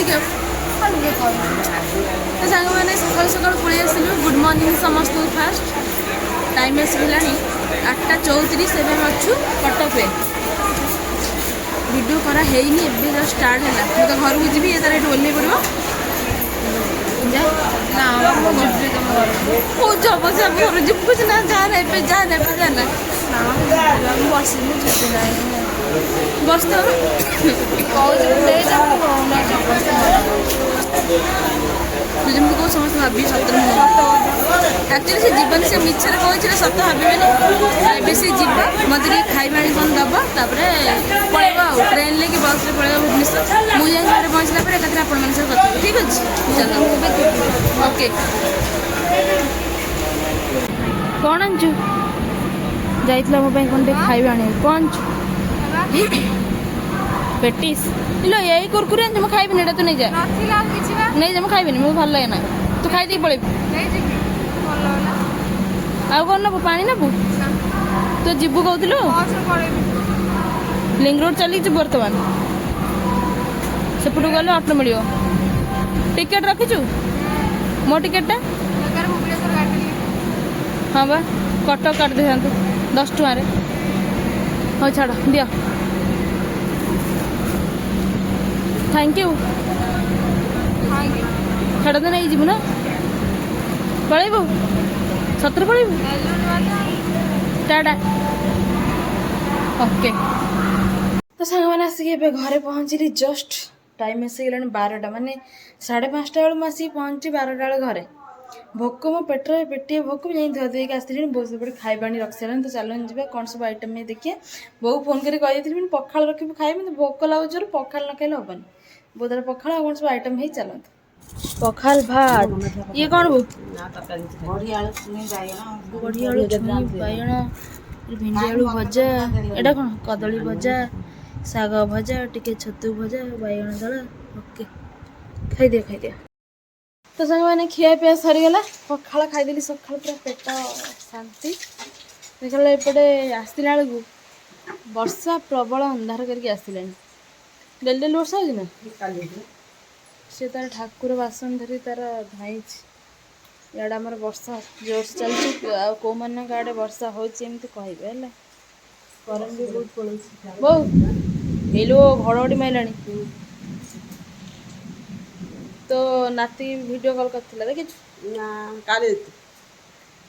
देखिए तो सांग मैंने सकाल सकाल पलि आसलु गुड मॉर्निंग समस्त फास्ट टाइम आसगलानी 8:34 एवं अच्छु कटक वीडियो करा है जस्ट स्टार्ट है मैं तो घर को जी ये तार ओल्ल पड़ो जब से घर जी कुछ ना जाना जाना जाना बस बसते तुझे कौ समस्त भाभी सतर एक्चुअली से जीवन से मिछर कही सत भावे सी जीव मत खाଇବା कौन दब तापर पलैब ट्रेन लेकिन बस पलैब भुवनेश्वर मुझे घर पहुँचला पर एक आप कथा ठीक अच्छे चलो ओके कौन आनचु जाइला मो कौन खाଇବା आने कौन पेटिस लो यही कुरकुरे आन खाइबी एटा तू नहीं जा नहीं जा खाइबी मुझे भल लगे ना तू खाई दे पड़े आउ कौन नबू पानी नबू तो जीवु कहलु लिंग रोड चली बर्तमान सेपटू गले ऑटो मिल टिकेट रखीचु मो टिकेटा हाँ बा कटक काट दे 10 टकर हाँ छाड़ दिया थैंक यू छाड़ दे नहीं जीवु ना पलैबू सतर पलैबू टाटा ओके तो सांग मैंने आसिक घरे पहुँचली जस्ट टाइम आसीगला 12टा माने 5:30 बेलू मुझे पहुँची 12टा बेले घरे भोक मो पेटर पेटे भोक जाए धुआ धुआई आसती बो सब खाइबा रखी सारे तो चलो जी कौन सब आइटम देखिए बो फोन कर कही पखाड़ रखी खाई मतलब भोक लगे पखाड़ न खाइले हेनी बो तरह पखाड़ कौन सब आइटम है चलते पखाल भात ये कौन बो बड़ी आलू छुई बैगण भिंडी आलू भजा एटा कौन कदली भजा साग भजा टिके छतु भजा बैगण दला ओके खाई दिया तो सांग मैंने खिया पिया सरीगला पखाड़ खाईदेली सका पूरा पेट शांति देखला एपटे आसला बेलू वर्षा प्रबल अंधार करके आसला डेली डेली वर्षा हो ना सी तार ठाकुर बासन धरी तार धाई इड़ा आम वर्षा जोर से चलती कौ मान आड़े वर्षा होमती कहे करंट भी बहुत पड़े बो हेलो घड़घड़ी मारा तो नाती वीडियो कॉल करथिला देखि ना काले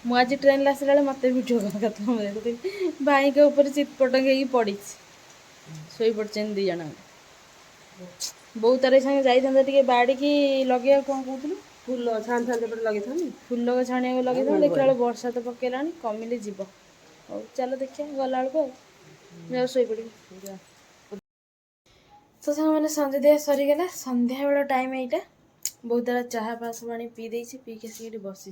मु आज ट्रेन आसला मत वीडियो कॉल करथिला भाई के ऊपर चितपटंग होगी पड़ी शोई पड़े दी जन बहुत तार संगे जाइए बाड़ी की लगे कौन कहूँ फूल छाणी लगे फूल छाणिया लगे देखा बेल वर्षा तो पकेला कमिले जीव हो चलो देखिए गला बेलू शोई पड़ी तो सांग मैंने संध्या दिया सरीगला संध्या बेल टाइम यहीटा बहुत सारा चाह पा सब आनी पी देसी पी के सीट बसी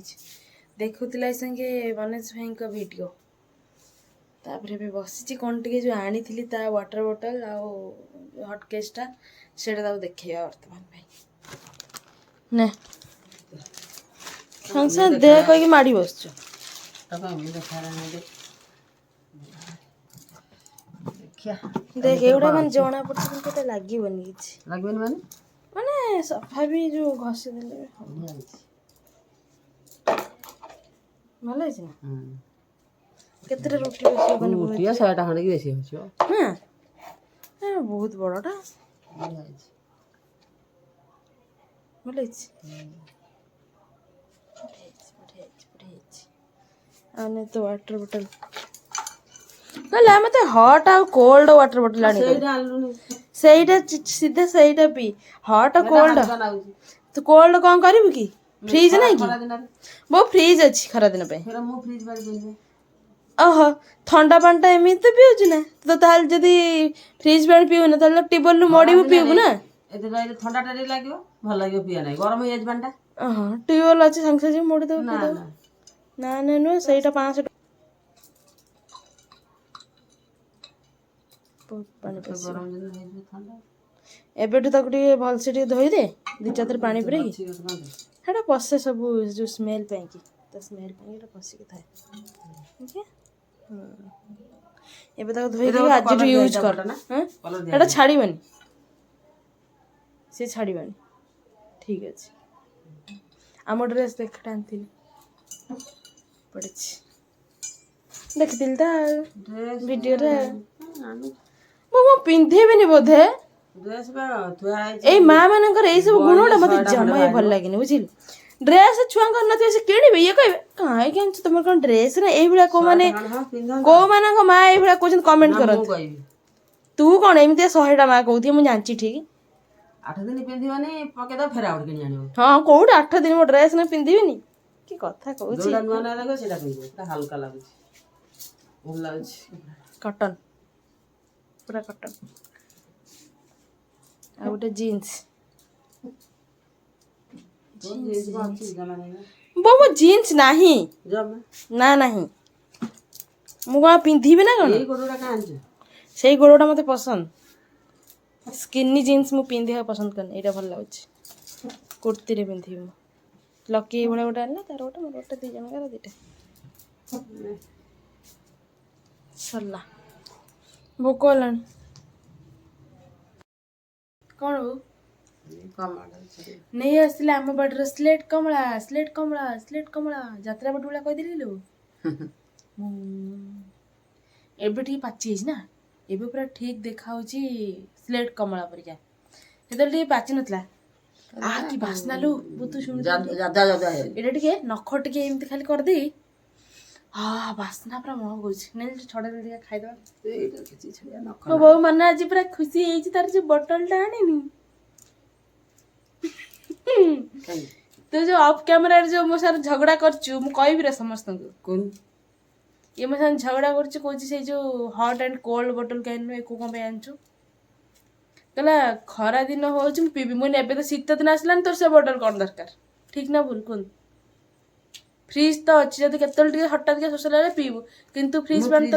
देखुला संगे गणेश भाई का वीडियो तापर भी बसी कौन टे जो आनी थी ता वाटर बोतल आउ हटकेसटा से देखा बर्तमान ने संगे देह कहीं माड़ी बस देख एगुड़ा मैं जना पड़े लगे माने माने सफा भी जो घसी देले भल है ना केते रोटी रोटी 100टा खंडे बेसी होछो हां बहुत बड़टा भल है आने तो वाटर बोतल ना मत हट आ कोल्ड वाटर बोतल आनी सेटा सीधा सेटा पी हट कोल्ड तो कोल्ड कौन करू कि फ्रिज नहीं कि वो फ्रिज अच्छी खरा दिन पे ओहो ठंडा पानी एमती पीऊँ ना तो ताल जदि फ्रिज पानी पीऊ ना ट्यूबवेल मोड़ी पीबू ना ठंडा लगे भल लगे पीवा ना गरम हो जाए पानी हाँ ट्यूबवेल अच्छे सांगे सांगे मोड़ी दे ना ना नुह से 500 एबेठू ताक भलसे धोईदे 2-4 पानी पूरे हेटा पशे सब जो स्मेल पाई तो स्मेल पशिक थाए एबे ताक धोईदे आज यूज कर ना हेटा छाड़ीबनी से छाड़ीबनी ଠିକ୍ ଅଛି। ଆମ ଡ୍ରେସ୍ ଦେଖଟା ଆଣିଥିଲି ପଡ଼ିଛି, ଦେଖିଥିଲି ତ ଭିଡ଼ିଓରେ। ମୁଁ ପିନ୍ଧିବିନି ବୋଧେ। ଏଇ ମା ମାନଙ୍କର ଏଇ ସବୁ ଗୁଣ ଗୁଡ଼ା ମତେ ଜମା ଭଲ ଲାଗେନି, ବୁଝିଲୁ। ଡ୍ରେସ୍ ଛୁଆଙ୍କର ନଥିବ ସେ କିଣିବେ, ଇଏ କହିବେ କାହିଁକି ଆଣିଛୁ ତମର କ'ଣ ଡ୍ରେସ୍ ନା। ଏଇଭଳିଆ କୋଉମାନଙ୍କ ମା ଏଇଭଳିଆ କହୁଛନ୍ତି କମେଣ୍ଟ କରନ୍ତି। ତୁ କ'ଣ ଏମିତିଆ 100ଟା ମା କହୁଥିବେ, ମୁଁ ଜାଣିଛି ଠିକ୍। 8 ଦିନ ପିନ୍ଧିବନି ପକେଇଦବ ଫେର ଆଉ କିଣି ଆଣିବ। ହଁ କୋଉଠି 8 ଦିନ ମୋ ଡ୍ରେସ୍ ନା ପିନ୍ଧିବିନି, କି କଥା କହୁଛି। ଯୋଉଟା ନୂଆ ନୂଆ ଦେଖ ସେଇଟା ପିନ୍ଧିବ, ସେଟା ହାଲକା ଲାଗୁଛି, ଭଲ ଲାଗୁଛି। କଟନ୍, ପୁରା କଟନ୍। ଆଉ ଗୋଟେ ଜିନ୍ସ। ବୋଉ ମୋ ଜିନ୍ସ ନାହିଁ, ନା ନାହିଁ। ମୁଁ କ'ଣ ପିନ୍ଧିବି ନା କ'ଣ? ସେଇ ଗୋଡ଼ଟା ମତେ ପସନ୍ଦ। ସ୍କିନି ଜିନ୍ସ ମୁଁ ପିନ୍ଧିବାକୁ ପସନ୍ଦ କରେନି, ଏଇଟା ଭଲ ଲାଗୁଛି। କୁର୍ତ୍ତୀରେ ପିନ୍ଧିବି ମୁଁ। ଲକି ଏଇଭଳିଆ ଗୋଟେ ଆଣିଲା, ତାର ଗୋଟେ, ମୋର ଗୋଟେ, 2 ଜଣଙ୍କର 2ଟା। ସରିଲା, ଭୋକ ହେଲାଣି। କ'ଣ ବୋଉ ନେଇ ଆସିଥିଲେ ଆମ ବାଡ଼ିର ସ୍ଲେଟ୍ କମଳା, ସ୍ଲେଟ୍ କମଳା, ସ୍ଲେଟ୍ କମଳା। ଯାତ୍ରା ବାଟ ଭଳିଆ କହିଦେଲି ଲୋ। ଏବେ ଟିକେ ପାଚି ଯାଇଛି ନା, ଏବେ ପୁରା ଠିକ୍ ଦେଖାହେଉଛି ସ୍ଲେଟ୍ କମଳା ପରିକା। ସେତେବେଳେ ଟିକେ ପାଚି ନଥିଲା। କି ବାସ୍ନା ଲୋ, ବହୁତ ଏଇଟା ଟିକେ ନଖ ଟିକେ ଏମିତି ଖାଲି କରିଦେଇ, ବାସ୍ନା ପୁରା ମହକୁଛି। ନେଇ ଛଡ଼େଇ ଟିକେ ଖାଇଦବା। ମୋ ବୋଉ ମନ ଆଜି ପୁରା ଖୁସି ହେଇଛି, ତାର ଯୋଉ ବୋଟଲଟା ଆଣିନି। ତୁ ଯୋଉ ଅଫ୍ କ୍ୟାମେରାରେ ଯୋଉ ମୋ ସାଙ୍ଗରେ ଝଗଡ଼ା କରୁଛୁ, ମୁଁ କହିବି ରେ ସମସ୍ତଙ୍କୁ। ଇଏ ମୋ ସାଙ୍ଗେ ଝଗଡ଼ା କରୁଛୁ, କହୁଛି ସେଇ ଯୋଉ ହଟ୍ ଆଣ୍ଡ କୋଲ୍ଡ ବୋଟଲ କାହିଁ ନୁହେଁ, ଏକୁ କ'ଣ ପାଇଁ ଆଣିଛୁ? କହିଲା ଖରା ଦିନ ହଉଛି ମୁଁ ପିଇବି। ମୁଁ ଏବେ ତ ଶୀତ ଦିନ ଆସିଲାନି, ତୋର ସେ ବୋଟଲ କ'ଣ ଦରକାର? ଠିକ୍ ନା ଭୁଲ କୁହନ୍ତୁ? ଫ୍ରିଜ୍ ତ ଅଛି, ଯଦି କେତେବେଳେ ଟିକେ ହଠାତ୍ ଟିକେ ଶୋଷ ଲାଗିଲେ ପିଇବୁ, କିନ୍ତୁ ଫ୍ରିଜ୍ ପାଣି ତ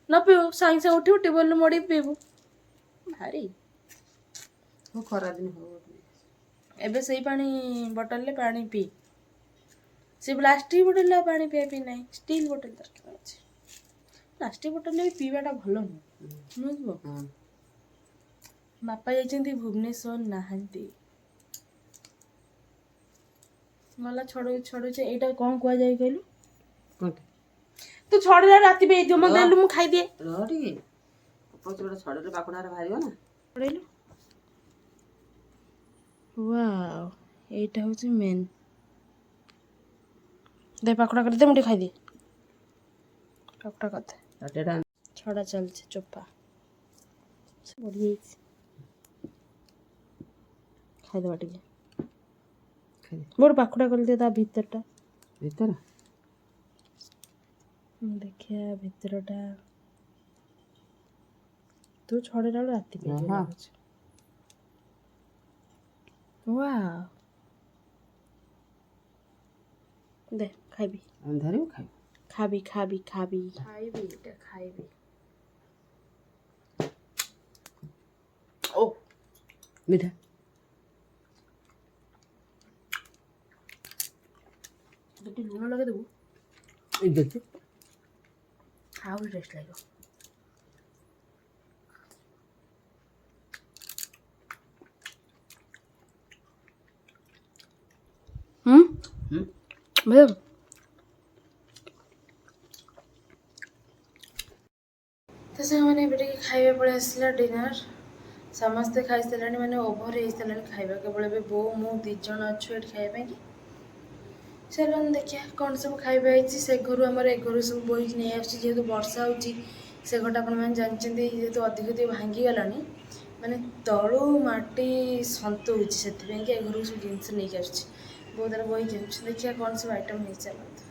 ନ ପିଇବୁ, ସାଙ୍ଗେ ସାଙ୍ଗେ ଉଠିବୁ ଟ୍ୟୁବୱେଲ୍ରୁ ମଡ଼ିକି ପିଇବୁ। ଭାରି ଖରାଦିନ ହଉ, ଏବେ ସେଇ ପାଣି ବୋଟଲରେ ପାଣି ପିଇ। ସେ ପ୍ଲାଷ୍ଟିକ୍ ବୋଟଲରେ ପାଣି ପିଇବା ନାହିଁ, ଷ୍ଟିଲ୍ ବୋଟଲ ଦରକାର ଅଛି। ପ୍ଲାଷ୍ଟିକ୍ ବୋଟଲରେ ବି ପିଇବାଟା ଭଲ ନୁହେଁ, ନୁହେଁ। ବାପା ଯାଇଛନ୍ତି ଭୁବନେଶ୍ୱର, ନାହାନ୍ତି। ଗଲା ଛଡ଼ଉଛି। ଏଇଟା କ'ଣ କୁହାଯାଏ କହିଲୁ? ତୁ ଛଡ଼େଇଲା ରାତି ବି ହେଇଥିବ, ମତେ ଦେଲୁ ମୁଁ ଖାଇଦିଏ। ଛଡ଼େଇଲେ ପାଖୁଡ଼ାରେ ବାହାରିବ ନା। ଛଡ଼େଇଲୁ। ୱାଓ, ଏଇଟା ହେଉଛି ମେନ୍। ଦେ ପାଖୁଡ଼ା କରିଦେ, ମୁଁ ଟିକେ ଖାଇଦିଏ। ପାଖୁଡ଼ା କରିଦେ। ଛଡ଼ା ଚାଲିଛି ଚୋପା ବଢ଼ିଯାଇଛି, ଖାଇଦେବା ଟିକେ। ମୋର ପାଖୁଡ଼ା କରିଦିଏ ତା ଭିତରଟା। ଦେଖିବା ଭିତରଟା। ତୁ ଛଡ଼େଇଲା ବେଳୁ ରାତି ଲାଗୁଛି। ୱାଓ, ଦେ ଖାଇବି। ଖାଇବି ଏଇଟା ଖାଇବି। ଓ ମିଠା ଟିକେ ଲୁଣ ଲଗେଇଦେବୁ, ଆହୁରି ଟେଷ୍ଟ ଲାଗିବ। ତ ସାଙ୍ଗମାନେ ଏବେ ଟିକେ ଖାଇବା ପଳେଇ ଆସିଲା ଡିନର୍। ସମସ୍ତେ ଖାଇସାରିଲାଣି, ମାନେ ଓଭର ହେଇସାରିଲାଣି ଖାଇବା। କେବଳ ଏବେ ବୋଉ ମୁଁ 2 ଜଣ ଅଛୁ ଏଠି ଖାଇବା ପାଇଁକି। ଚାଲନ୍ତୁ ଦେଖିବା କ'ଣ ସବୁ ଖାଇବା ହେଇଛି। ସେ ଘରୁ ଆମର ଏ ଘରୁ ସବୁ ବୋହିକି ନେଇ ଆସୁଛି, ଯେହେତୁ ବର୍ଷା ହେଉଛି। ସେ ଘରଟା ଆପଣମାନେ ଜାଣିଛନ୍ତି, ଯେହେତୁ ଅଧିକ ଟିକେ ଭାଙ୍ଗିଗଲାଣି, ମାନେ ତଳୁ ମାଟି ସନ୍ତଉଛି, ସେଥିପାଇଁକି ଏ ଘରକୁ ସବୁ ଜିନିଷ ନେଇକି ଆସୁଛି। ବୋଉ ତାର ବୋହିକି ଆସୁଛି। ଦେଖିବା କ'ଣ ସବୁ ଆଇଟମ୍ ହେଇଛି। ଚାଲନ୍ତୁ।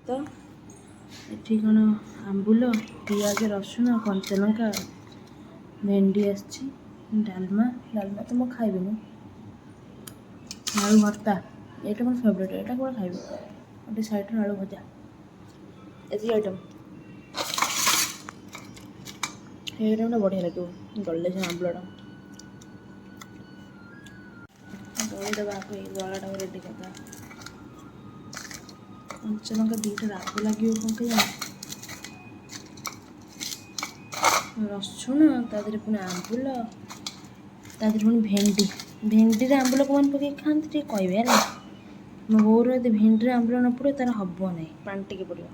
ତ ଏଠି କ'ଣ ଆମ୍ବୁଲ, ପିଆଜ, ରସୁଣ, କଞ୍ଚାଲଙ୍କା, ଭେଣ୍ଡି ଆସିଛି, ଡାଲମା ତ ମୁଁ ଖାଇବିନି, ଆଳୁ ଭର୍ତ୍ତା, ଏଇଟା ମୋର ଫେଭରେଟ୍, ଏଇଟା କ'ଣ ଖାଇବି। ଗୋଟେ ସାଇଡ଼୍ରେ ଆଳୁ ଭଜା, ଏତିକି ଆଇଟମ୍। ଏଇ ଆଇଟମ୍ଟା ବଢ଼ିଆ ଲାଗିବ ଗଲେ ସେ ଆମ୍ବୁଲଟା। ଦଳିଦେବା ଆଗ, ଏଇ ଦଳାଟାକୁ ରେଡ଼ି କରିଦେବା। କଞ୍ଚାଲଙ୍କା 2ଟା ରାଗ ଲାଗିବ କ'ଣ କେଜାଣି। ରସୁଣ, ତା ଦେହରେ ପୁଣି ଆମ୍ବୁଲ, ତା ଦେହରେ ପୁଣି ଭେଣ୍ଡି। ଭେଣ୍ଡିରେ ଆମ୍ବୁଲ କଣ ପକେଇ ଖାଆନ୍ତି ଟିକେ କହିବେ ହେଲା। ମୋ ବୋଉର ଯଦି ଭେଣ୍ଡିରେ ଆମ୍ବୁଲ ନ ପଡ଼ିବ ତାର ହେବ ନାହିଁ, ପାଣି ଟିକେ ପଡ଼ିବ।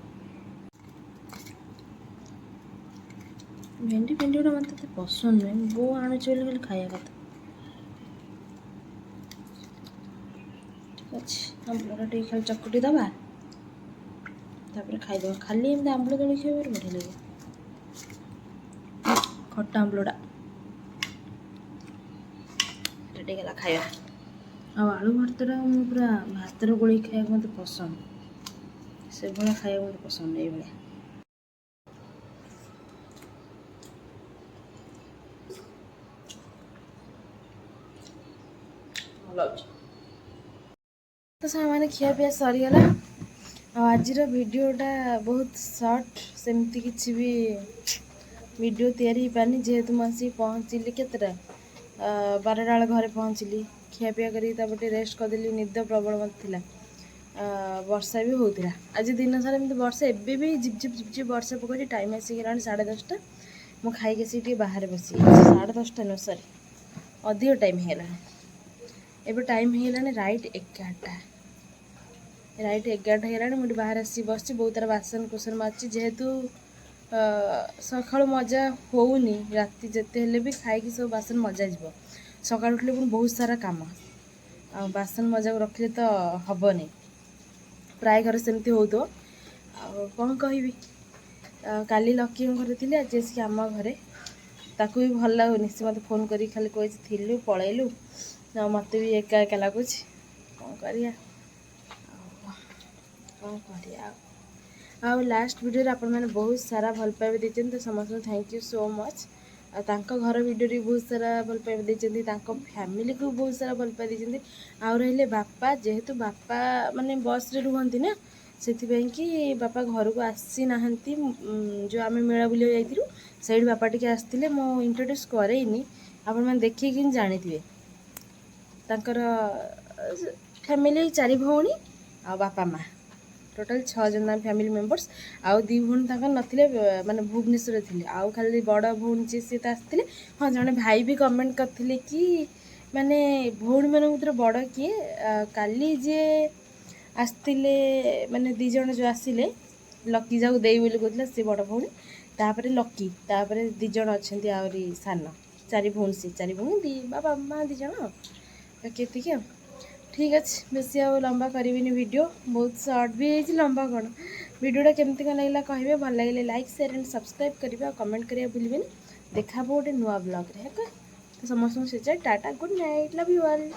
ଭେଣ୍ଡି ଗୁଡ଼ା ମୋତେ ଏତେ ପସନ୍ଦ ନୁହେଁ, ବୋଉ ଆଣୁଛି ବୋଲି ଖାଲି ଖାଇବା କଥା। ଠିକ୍ ଅଛି, ଆମ୍ବୁଲଟା ଟିକେ ଖାଲି ଚକୁଟି ଦେବା, ତାପରେ ଖାଇଦେବା। ଖାଲି ଏମିତି ଆମ୍ବୁଲ ଦଳି ଖାଇବାରେ ବଢ଼ିଆ ଲାଗେ, ଖଟା ଆମ୍ବୁଲଟା। ଏଟା ଟିକେ ହେଲା ଖାଇବା। ଆଉ ଆଳୁ ଭର୍ତ୍ତାଟା ମୁଁ ପୁରା ଭାତରେ ଗୋଳେଇ ଖାଇବାକୁ ମୋତେ ପସନ୍ଦ, ସେଭଳିଆ ଖାଇବାକୁ ମୋତେ ପସନ୍ଦ, ଏଇଭଳିଆ। ଭଲ ଅଛି। ତ ସାଙ୍ଗମାନେ ଖିଆପିଆ ସରିଗଲା। ଆଉ ଆଜିର ଭିଡ଼ିଓଟା ବହୁତ ସର୍ଟ, ସେମିତି କିଛି ବି ଭିଡ଼ିଓ ତିଆରି ହେଇପାରିନି, ଯେହେତୁ ମୁଁ ଆସିକି ପହଞ୍ଚିଲି କେତେଟା 12ଟା ବେଳେ ଘରେ ପହଞ୍ଚିଲି। ଖିଆପିଆ କରିକି ତାପରେ ଟିକେ ରେଷ୍ଟ କରିଦେଲି, ନିଦ ପ୍ରବଳ ମୋତେ ଥିଲା। ବର୍ଷା ବି ହେଉଥିଲା ଆଜି ଦିନ ସାରା, ଏମିତି ବର୍ଷା ଏବେ ବି ଝିପ୍ ଝିପ୍ ବର୍ଷା ପକାଉଛି। ଟାଇମ୍ ଆସିଗଲାଣି 10:30। ମୁଁ ଖାଇକି ଆସିକି ଟିକେ ବାହାରେ ବସିଯାଇଛି। 10:30 ନୁହେଁ, ସରି, ଅଧିକ ଟାଇମ୍ ହେଇଗଲାଣି। ଏବେ ଟାଇମ୍ ହେଇଗଲାଣି ରାଇଟ୍ 11ଟା ହେଇଗଲାଣି। ମୁଁ ଏଠି ବାହାରେ ଆସିକି ବସିଛି। ବୋଉ ତାର ବାସନ କୁସନ ମାରୁଛି, ଯେହେତୁ ସକାଳୁ ମଜା ହେଉନି, ରାତି ଯେତେ ହେଲେ ବି ଖାଇକି ସବୁ ବାସନ ମଜା ଯିବ। ସକାଳୁ ଉଠିଲେ ପୁଣି ବହୁତ ସାରା କାମ, ଆଉ ବାସନ ମଜାକୁ ରଖିଲେ ତ ହେବନି। ପ୍ରାୟ ଘରେ ସେମିତି ହେଉଥିବ। ଆଉ କ'ଣ କହିବି, କାଲି ଲକିଙ୍କ ଘରେ ଥିଲି, ଆଜି ଆସିକି ଆମ ଘରେ। ତାକୁ ବି ଭଲ ଲାଗୁନି, ସେ ମୋତେ ଫୋନ୍ କରିକି ଖାଲି କହିଛି ଥିଲୁ ପଳେଇଲୁ। ଆଉ ମୋତେ ବି ଏକା ଏକା ଲାଗୁଛି, କ'ଣ କରିବା ଆଉ ଲାଷ୍ଟ ଭିଡ଼ିଓରେ ଆପଣମାନେ ବହୁତ ସାରା ଭଲ ପାଇବା ଦେଇଛନ୍ତି, ତ ସମସ୍ତଙ୍କୁ ଥ୍ୟାଙ୍କ ୟୁ ସୋ ମଚ୍। ଆଉ ତାଙ୍କ ଘର ଭିଡ଼ିଓରେ ବହୁତ ସାରା ଭଲ ପାଇବା ଦେଇଛନ୍ତି, ତାଙ୍କ ଫ୍ୟାମିଲିକୁ ବହୁତ ସାରା ଭଲ ପାଇବା ଦେଇଛନ୍ତି। ଆଉ ରହିଲେ ବାପା, ଯେହେତୁ ବାପା ମାନେ ବସ୍ରେ ରୁହନ୍ତି ନା, ସେଥିପାଇଁ କି ବାପା ଘରକୁ ଆସିନାହାନ୍ତି। ଯେଉଁ ଆମେ ମେଳା ବୁଲିବାକୁ ଯାଇଥିଲୁ, ସେଇଠି ବାପା ଟିକେ ଆସିଥିଲେ। ମୁଁ ଇଣ୍ଟ୍ରୋଡ୍ୟୁସ୍ କରେଇନି, ଆପଣମାନେ ଦେଖିକି ଜାଣିଥିବେ। ତାଙ୍କର ଫ୍ୟାମିଲି 4 ଭଉଣୀ ଆଉ ବାପା ମା', ଟୋଟାଲ୍ 6 ଜଣ ତାଙ୍କ ଫ୍ୟାମିଲି ମେମ୍ବର୍ସ। ଆଉ 2 ଭଉଣୀ ତାଙ୍କର ନଥିଲେ, ମାନେ ଭୁବନେଶ୍ୱରରେ ଥିଲେ। ଆଉ ଖାଲି ବଡ଼ ଭଉଣୀ ଯିଏ, ସିଏ ତ ଆସିଥିଲେ। ହଁ, ଜଣେ ଭାଇ ବି କମେଣ୍ଟ କରିଥିଲେ କି ମାନେ ଭଉଣୀମାନଙ୍କ ଭିତରେ ବଡ଼ କିଏ। କାଲି ଯିଏ ଆସିଥିଲେ, ମାନେ 2 ଜଣ ଯେଉଁ ଆସିଲେ, ଲକି ଯାକୁ ଦେଇ ବୋଲି କହୁଥିଲେ, ସେ ବଡ଼ ଭଉଣୀ। ତାପରେ ଲକି, ତାପରେ 2 ଜଣ ଅଛନ୍ତି ଆହୁରି ସାନ। 4 ଭଉଣୀ, ସେ 4 ଭଉଣୀ, ବାପା ମା' 2 ଜଣ, ବାକି ଏତିକି ଆଉ। ଠିକ୍ ଅଛି, ବେଶୀ ଆଉ ଲମ୍ବା କରିବିନି ଭିଡ଼ିଓ, ବହୁତ ସର୍ଟ ବି ହେଇଛି, ଲମ୍ବା କ'ଣ। ଭିଡ଼ିଓଟା କେମିତି କ'ଣ ଲାଗିଲା କହିବେ, ଭଲ ଲାଗିଲେ ଲାଇକ୍, ସେୟାର ଆଣ୍ଡ ସବସ୍କ୍ରାଇବ୍ କରିବେ, ଆଉ କମେଣ୍ଟ କରିବା ଭୁଲିବେନି। ଦେଖା ହେବ ଗୋଟେ ନୂଆ ବ୍ଲଗ୍ରେ, ଓକେ। ତ ସମସ୍ତଙ୍କୁ ସେ tata, good night, love you all.